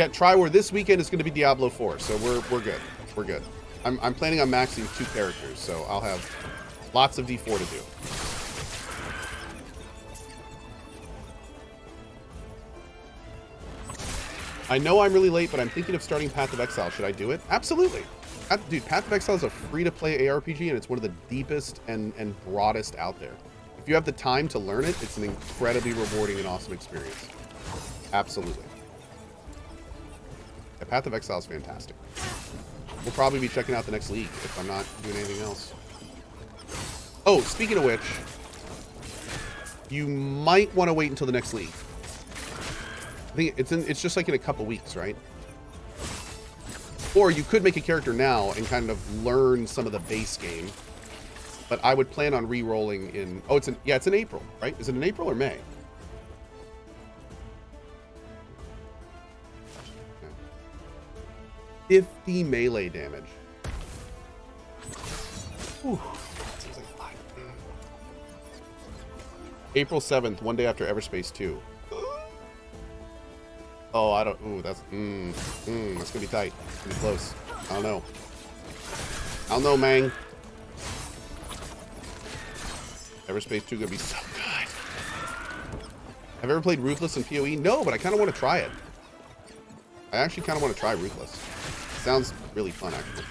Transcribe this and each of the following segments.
Yeah, try where this weekend is going to be Diablo 4, so we're good. We're good. I'm planning on maxing 2 characters, so I'll have lots of D4 to do. I know I'm really late, but I'm thinking of starting Path of Exile. Should I do it? Absolutely. Dude, Path of Exile is a free-to-play ARPG, and it's one of the deepest and broadest out there. If you have the time to learn it, it's an incredibly rewarding and awesome experience. Absolutely. Yeah, Path of Exile is fantastic. We'll probably be checking out the next league if I'm not doing anything else. Oh, speaking of which, you might want to wait until the next league. I think it's just like in a couple weeks, right? Or you could make a character now and kind of learn some of the base game. But I would plan on re-rolling in... Oh, it's in April, right? Is it in April or May? Okay. 50 melee damage. Whew. That seems like a lot. April 7th, one day after Everspace 2. Oh, I don't... Ooh, that's... that's gonna be tight. It's gonna be close. I don't know. I don't know, man. Everspace 2 gonna be so good. Have you ever played Ruthless in PoE? No, but I kind of want to try it. I actually kind of want to try Ruthless. It sounds really fun, actually.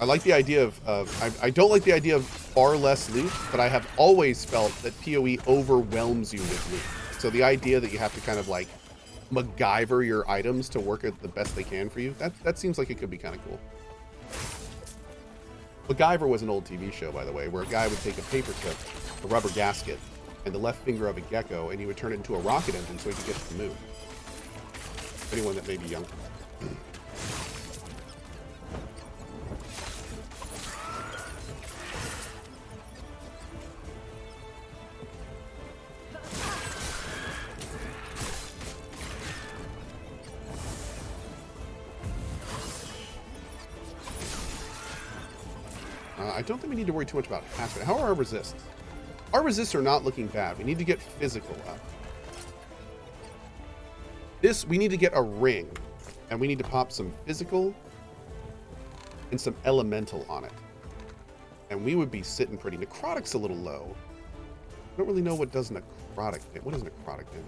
I like the idea of... I don't like the idea of far less loot, but I have always felt that PoE overwhelms you with loot. So the idea that you have to kind of like MacGyver your items to work at the best they can for you, that seems like it could be kind of cool. MacGyver was an old TV show, by the way, where a guy would take a paper clip, a rubber gasket, and the left finger of a gecko, and he would turn it into a rocket engine so he could get to the moon. Anyone that may be young. I don't think we need to worry too much about hatch rate. How are our resists? Our resists are not looking bad. We need to get physical up. We need to get a ring, and we need to pop some physical and some elemental on it. And we would be sitting pretty. Necrotic's a little low. I don't really know what does necrotic do. What does necrotic do?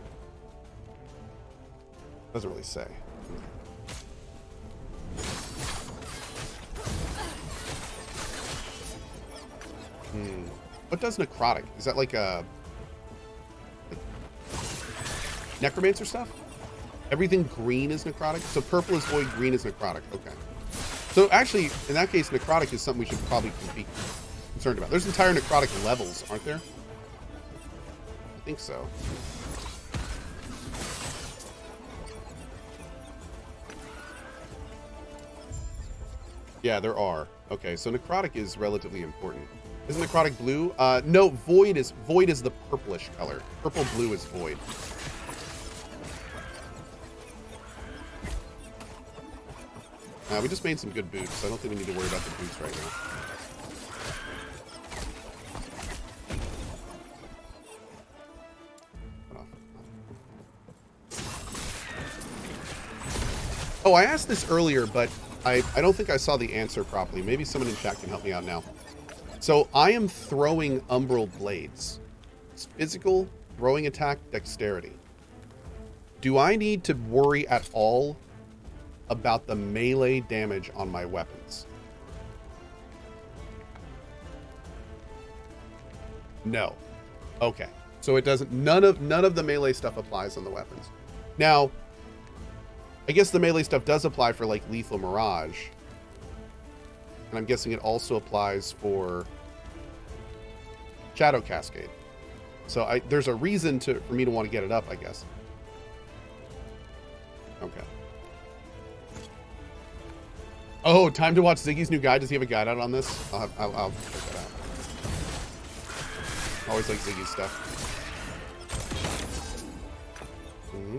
Doesn't really say. What does necrotic? Is that like a necromancer stuff? Everything green is necrotic? So purple is void, green is necrotic. Okay. So actually, in that case, necrotic is something we should probably be concerned about. There's entire necrotic levels, aren't there? I think so. Yeah, there are. Okay, so necrotic is relatively important. Isn't necrotic blue? No, void is the purplish color. Purple blue is void. We just made some good boots, so I don't think we need to worry about the boots right now. Oh, I asked this earlier, but I don't think I saw the answer properly. Maybe someone in chat can help me out now. So I am throwing umbral blades. It's physical, throwing attack, dexterity. Do I need to worry at all about the melee damage on my weapons? No. Okay. So it doesn't, none of the melee stuff applies on the weapons. Now, I guess the melee stuff does apply for like Lethal Mirage. And I'm guessing it also applies for Shadow Cascade. So there's a reason for me to want to get it up, I guess. Okay. Oh, time to watch Ziggy's new guide. Does he have a guide out on this? I'll check that out. Always like Ziggy's stuff. Mm-hmm.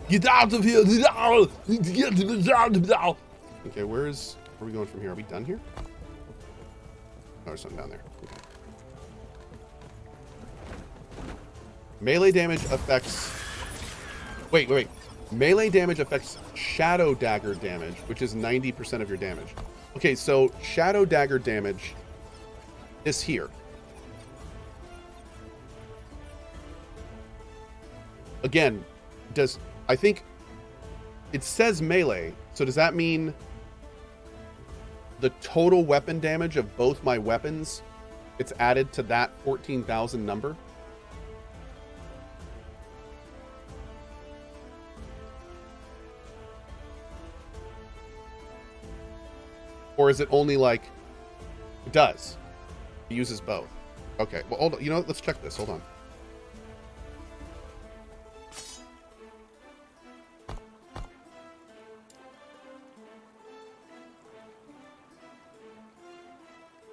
Get out of here! Okay, where are we going from here? Are we done here? Oh, there's something down there. Okay. Melee damage affects... Wait. Melee damage affects shadow dagger damage, which is 90% of your damage. Okay, so shadow dagger damage is here. Again, I think it says melee, so does that mean the total weapon damage of both my weapons, it's added to that 14,000 number? Or is it only like, it does? It uses both. Okay, well, hold on. You know what? Let's check this. Hold on.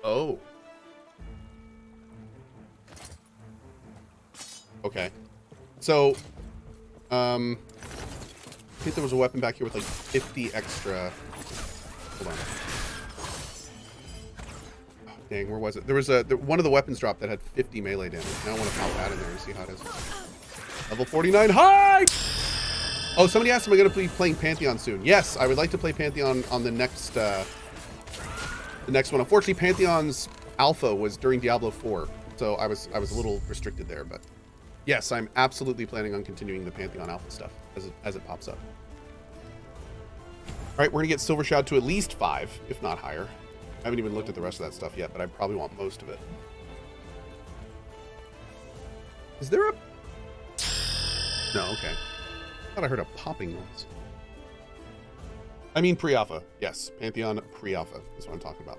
Oh. Okay. So, I think there was a weapon back here with like 50 extra. Hold on. Oh, dang, where was it? There was one of the weapons dropped that had 50 melee damage. Now I want to pop that in there and see how it is. Level 49 high! Oh, somebody asked, am I going to be playing Pantheon soon? Yes, I would like to play Pantheon on the next one. Unfortunately, Pantheon's alpha was during Diablo 4, so I was a little restricted there, but yes, I'm absolutely planning on continuing the Pantheon alpha stuff as it pops up. All right, we're gonna get Silver Shroud to at least 5, if not higher. I haven't even looked at the rest of that stuff yet, but I probably want most of it. Is there a... No, okay. I thought I heard a popping noise. I mean pre-alpha. Yes, Pantheon pre-alpha is what I'm talking about.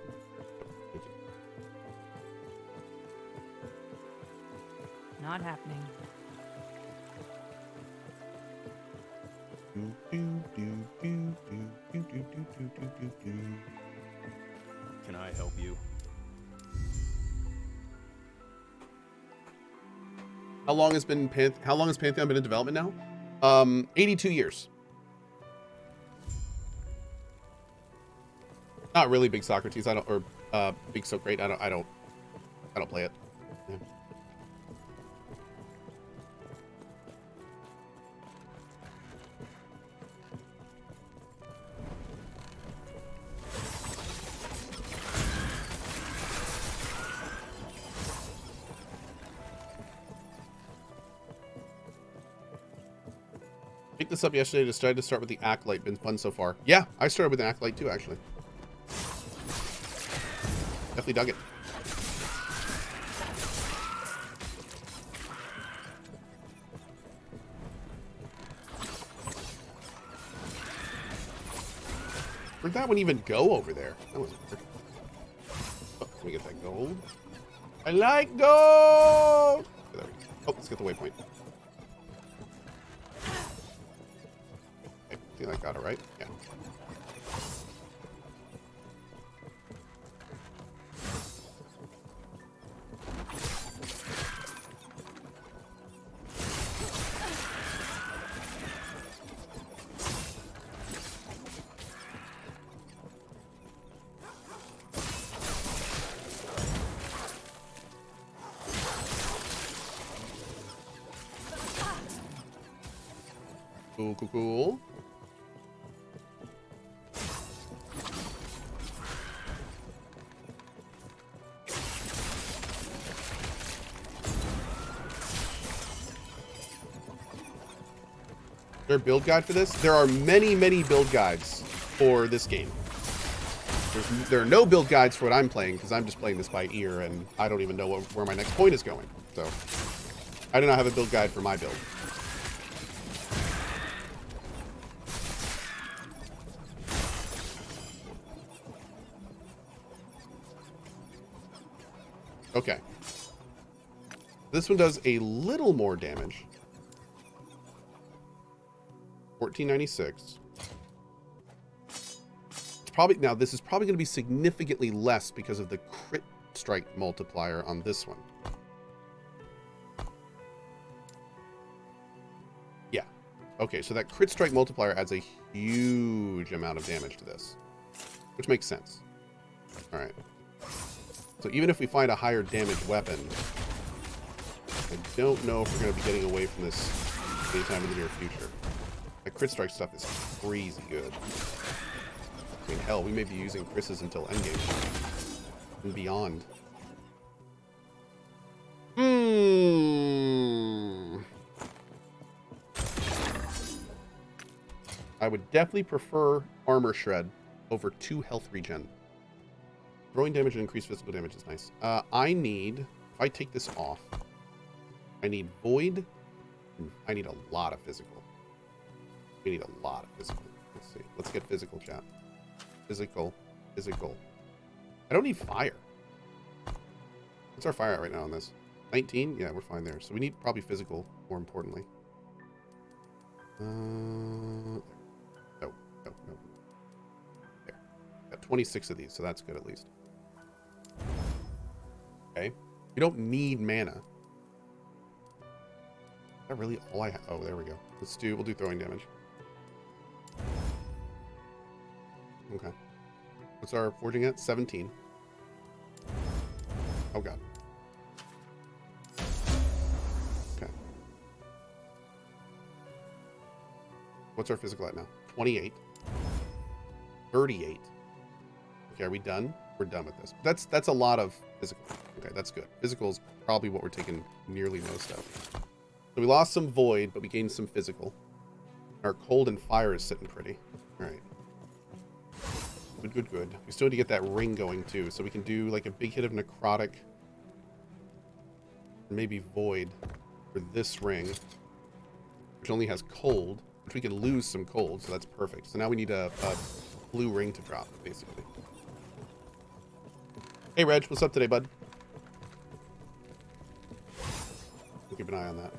Thank you. Not happening. Can I help you? How long has Pantheon been in development now? 82 years. Not really big Socrates. Big So Great. I don't play it. Yeah. Picked this up yesterday. Decided to start with the Acolyte. Been fun so far. Yeah, I started with an Acolyte too, actually. Definitely dug it. Where'd that one even go over there? That was weird. Oh, can we get that gold? I like gold! Okay, there we go. Oh, let's get the waypoint. Okay, I think I got it right. Yeah. Cool. Is there a build guide for this? There are many build guides for this game. There are no build guides for what I'm playing because I'm just playing this by ear and I don't even know where my next point is going. So I do not have a build guide for my build. Okay. This one does a little more damage. 1496. It's probably, now this is probably going to be significantly less because of the crit strike multiplier on this one. Yeah. Okay, so that crit strike multiplier adds a huge amount of damage to this, which makes sense. All right. So even if we find a higher damage weapon, I don't know if we're going to be getting away from this anytime in the near future. That crit strike stuff is crazy good. I mean, hell, we may be using Chris's until endgame and beyond. I would definitely prefer Armor Shred over 2 health regen. Throwing damage and increased physical damage is nice. I need, if I take this off, I need Void. I need a lot of physical. We need a lot of physical. Let's see. Let's get physical, chat. Physical. Physical. I don't need fire. What's our fire at right now on this? 19? Yeah, we're fine there. So we need probably physical, more importantly. No. No. There. Got 26 of these, so that's good at least. Okay. We don't need mana. Is that really all I have? Oh, there we go. We'll do throwing damage. Okay. What's our forging at? 17. Oh, God. Okay. What's our physical at now? 28. 38. Okay, are we done? We're done with this. That's a lot of physical. Okay, that's good. Physical is probably what we're taking nearly most of. So we lost some void, but we gained some physical. Our cold and fire is sitting pretty. All right. Good. We still need to get that ring going too, so we can do like a big hit of necrotic, maybe void for this ring, which only has cold, which we can lose some cold, so that's perfect. So now we need a blue ring to drop, basically. Hey Reg, what's up today, bud? We'll keep an eye on that.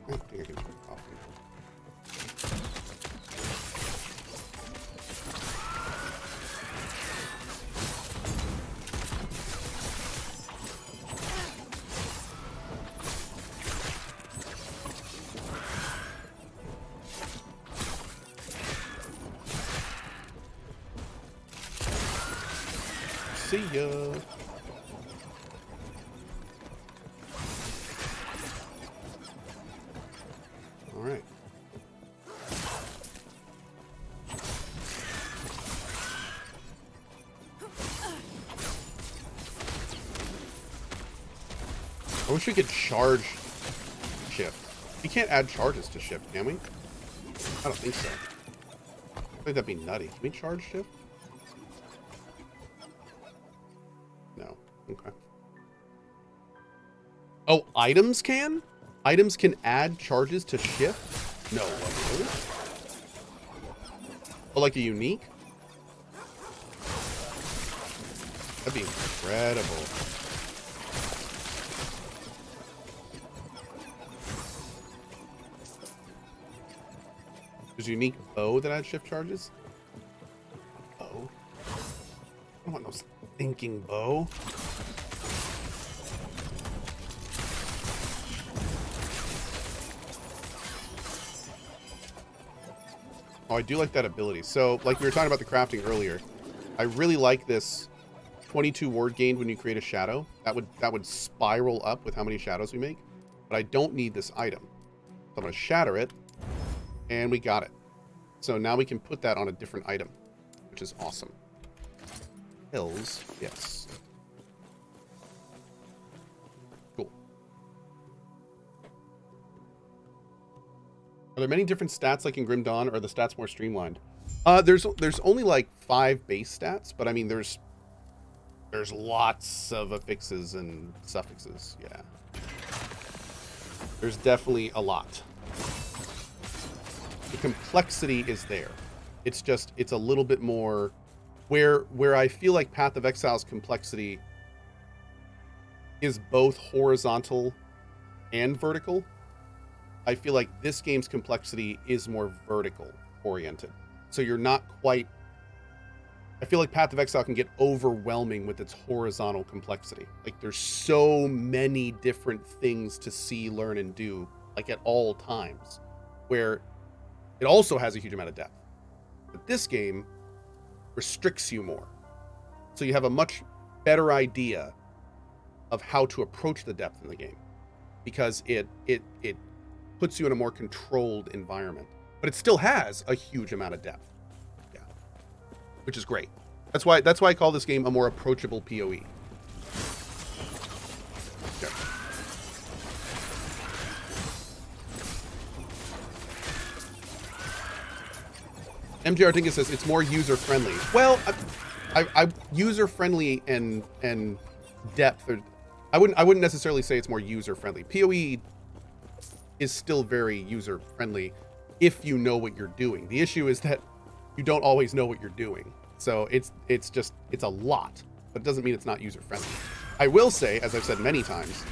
I think I can drink coffee. See ya. All right. I wish we could charge shift. We can't add charges to shift, can we? I don't think so. I think that'd be nutty. Can we charge shift? No. Okay. Oh, items can? Items can add charges to shift? No. Really? Oh, like a unique? That'd be incredible. There's a unique bow that adds shift charges? A bow? I don't want no stinking bow. Oh, I do like that ability. So, like we were talking about the crafting earlier, I really like this 22 ward gained when you create a shadow. That would spiral up with how many shadows we make. But I don't need this item. So I'm going to shatter it. And we got it. So now we can put that on a different item, which is awesome. Hills, yes. Cool. Are there many different stats like in Grim Dawn, or are the stats more streamlined? There's only like 5 base stats, but I mean there's lots of affixes and suffixes. Yeah. There's definitely a lot. The complexity is there. It's a little bit more where I feel like Path of Exile's complexity is both horizontal and vertical. I feel like this game's complexity is more vertical oriented. So you're not quite, I feel like Path of Exile can get overwhelming with its horizontal complexity. Like there's so many different things to see, learn, and do, like at all times, where It also has a huge amount of depth. But this game restricts you more. So you have a much better idea of how to approach the depth in the game, because it puts you in a more controlled environment. But it still has a huge amount of depth. Yeah. Which is great. That's why I call this game a more approachable PoE. Okay. MJR Dingus says it's more user friendly. Well, I user friendly and depth. I wouldn't necessarily say it's more user friendly. PoE is still very user friendly if you know what you're doing. The issue is that you don't always know what you're doing. So it's a lot, but it doesn't mean it's not user friendly. I will say, as I've said many times,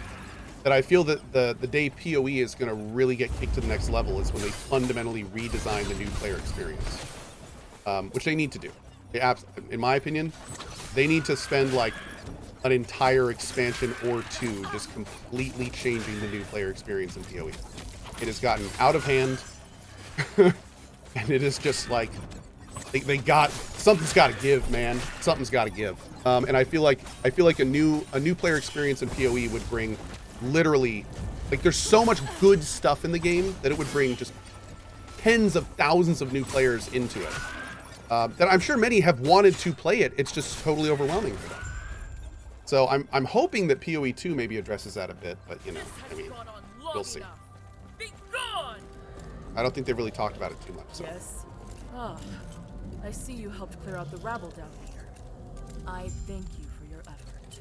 that I feel that the day PoE is going to really get kicked to the next level is when they fundamentally redesign the new player experience, which they need to do. In my opinion, they need to spend like an entire expansion or two just completely changing the new player experience in PoE. It has gotten out of hand, and it is just like something's got to give, man. Something's got to give. And I feel like a new player experience in PoE would bring literally, like, there's so much good stuff in the game that it would bring just tens of thousands of new players into it. That I'm sure many have wanted to play it. It's just totally overwhelming for them. So I'm hoping that PoE 2 maybe addresses that a bit, but you know, I mean, we'll see. I don't think they've really talked about it too much. So. Yes. Ah, I see you helped clear out the rabble down here. I thank you for your effort.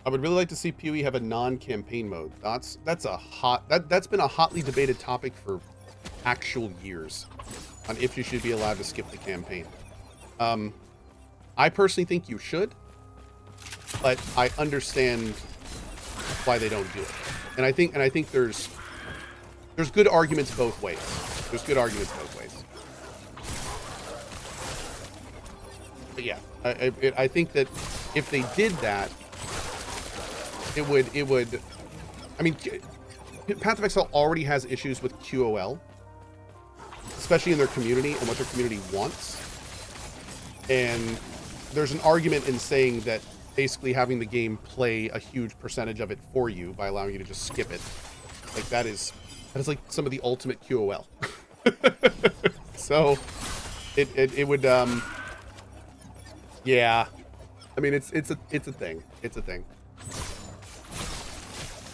I would really like to see PoE have a non-campaign mode. That's been a hotly debated topic for actual years on if you should be allowed to skip the campaign. I personally think you should, but I understand why they don't do it. And I think there's good arguments both ways. There's good arguments both ways. But yeah, I think that if they did that, it would. I mean, Path of Exile already has issues with QOL, especially in their community and what their community wants. And there's an argument in saying that basically having the game play a huge percentage of it for you by allowing you to just skip it, like that is like some of the ultimate QOL. So it would yeah. I mean, it's a thing. It's a thing.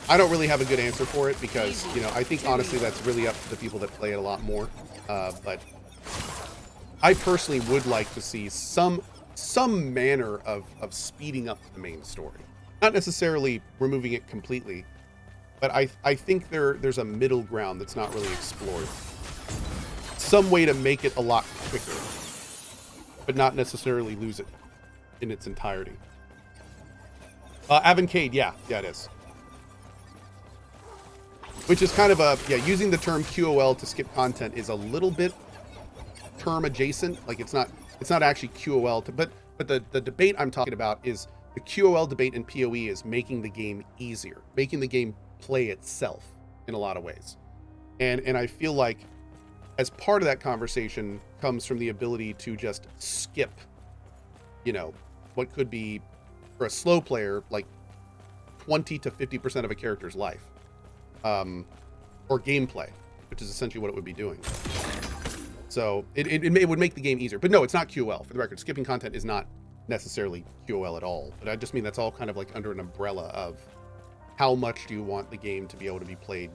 I don't really have a good answer for it because, you know, I think honestly that's really up to the people that play it a lot more. But I personally would like to see some manner of speeding up the main story. Not necessarily removing it completely, but I think there's a middle ground that's not really explored. Some way to make it a lot quicker, but not necessarily lose it in its entirety. Avancade, yeah, it is. Which is kind of using the term QOL to skip content is a little bit term adjacent. Like it's not actually QOL but the debate I'm talking about is the QOL debate in PoE is making the game easier, making the game play itself in a lot of ways. And I feel like as part of that conversation comes from the ability to just skip, you know, what could be for a slow player like 20 to 50% of a character's life. Or gameplay, which is essentially what it would be doing. So it would make the game easier. But no, it's not QOL. For the record, skipping content is not necessarily QOL at all. But I just mean that's all kind of like under an umbrella of how much do you want the game to be able to be played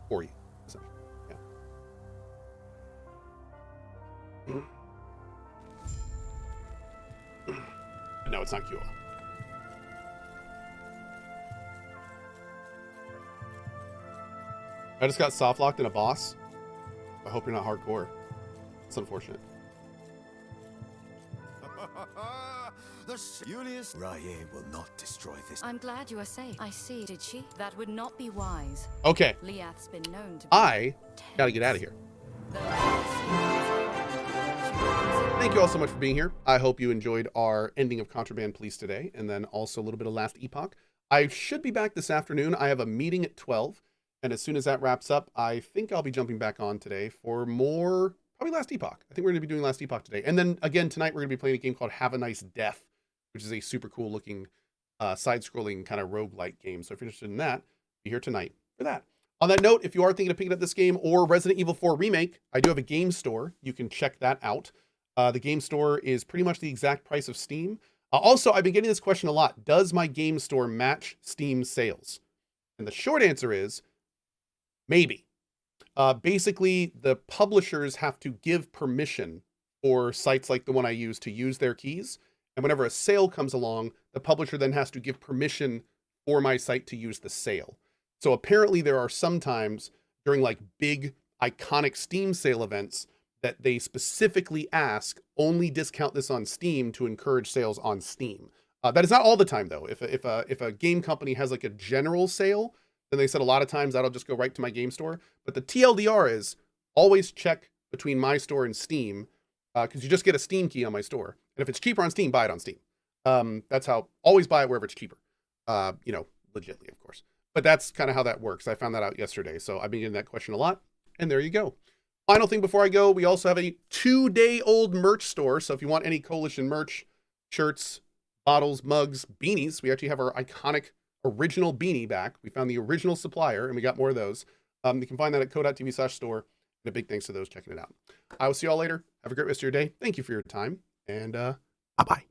for you, essentially. Yeah. No, it's not QOL. I just got soft locked in a boss. I hope you're not hardcore. It's unfortunate. The Julius Raye will not destroy this. I'm glad you are safe. I see. Did she? That would not be wise. Okay. Liath's been known to be I gotta get out of here. Thank you all so much for being here. I hope you enjoyed our ending of Contraband Police today, and then also a little bit of Last Epoch. I should be back this afternoon. I have a meeting at 12. And as soon as that wraps up, I think I'll be jumping back on today for more, probably Last Epoch. I think we're going to be doing Last Epoch today. And then again, tonight we're going to be playing a game called Have a Nice Death, which is a super cool looking side-scrolling kind of roguelike game. So if you're interested in that, be here tonight for that. On that note, if you are thinking of picking up this game or Resident Evil 4 Remake, I do have a game store. You can check that out. The game store is pretty much the exact price of Steam. Also, I've been getting this question a lot. Does my game store match Steam sales? And the short answer is maybe. Basically, the publishers have to give permission for sites like the one I use to use their keys. And whenever a sale comes along, the publisher then has to give permission for my site to use the sale. So apparently there are some times during like big iconic Steam sale events that they specifically ask only discount this on Steam to encourage sales on Steam. That is not all the time though. If a game company has like a general sale, then they said a lot of times that'll just go right to my game store. But the TLDR is always check between my store and Steam, because you just get a Steam key on my store. And if it's cheaper on Steam, buy it on Steam. That's how, always buy it wherever it's cheaper. You know, legitly, of course. But that's kind of how that works. I found that out yesterday. So I've been getting that question a lot. And there you go. Final thing before I go, we also have a 2-day-old merch store. So if you want any Coalition merch, shirts, bottles, mugs, beanies, we actually have our iconic original beanie back. We found the original supplier and we got more of those. You can find that at cohh.tv/store. And a big thanks to those checking it out. I will see y'all later. Have a great rest of your day. Thank you for your time. And bye-bye.